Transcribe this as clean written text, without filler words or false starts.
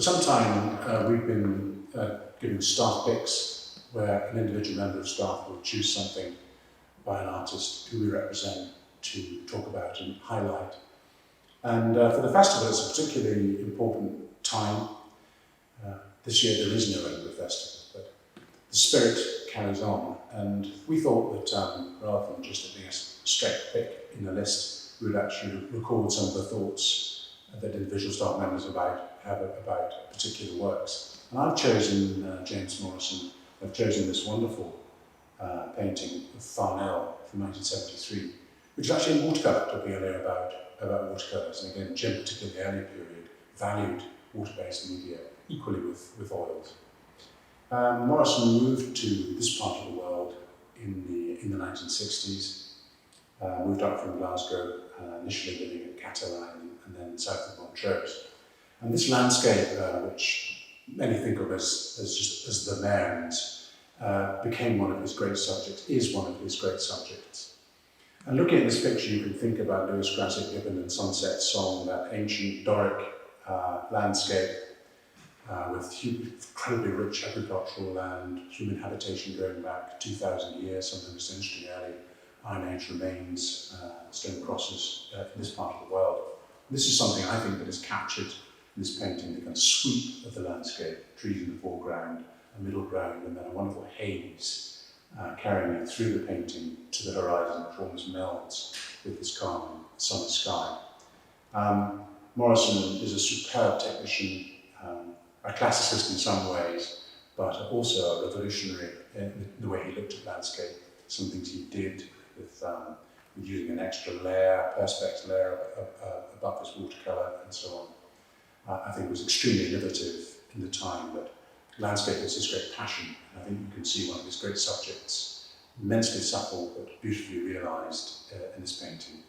For some time, we've been giving staff picks where an individual member of staff will choose something by an artist who we represent to talk about and highlight. And for the festival, it's a particularly important time. This year there is no Edinburgh Festival, but the spirit carries on. And we thought that rather than just being a straight pick in the list, we would actually record some of the thoughts that individual staff members have about particular works. And I've chosen James Morrison. I've chosen this wonderful painting of Farnell from 1973, which is actually a watercolour, talking earlier about watercolours. And again, Jim, particularly the early period, valued water-based media equally with oils. Morrison moved to this part of the world in the 1960s, moved up from Glasgow, initially living at Catterline and then south of Montrose. And this landscape, which many think of as the Mearns, became one of his great subjects, is one of his great subjects. And looking at this picture, you can think about Lewis Grassic Gibbon and Sunset Song, that ancient Doric landscape with incredibly rich agricultural land, human habitation going back 2,000 years, some of the interesting early Iron Age remains, stone crosses in this part of the world. And this is something I think that is captured in this painting, the kind of sweep of the landscape, trees in the foreground, a middle ground, and then a wonderful haze carrying you through the painting to the horizon, which almost melds with this calm summer sky. Morrison is a superb technician, a classicist in some ways, but also a revolutionary in the way he looked at landscape. Some things he did with using an extra layer, perspex layer above his watercolour and so on. I think was extremely innovative in the time, but landscape was his great passion. And I think you can see one of his great subjects, immensely subtle but beautifully realised in this painting.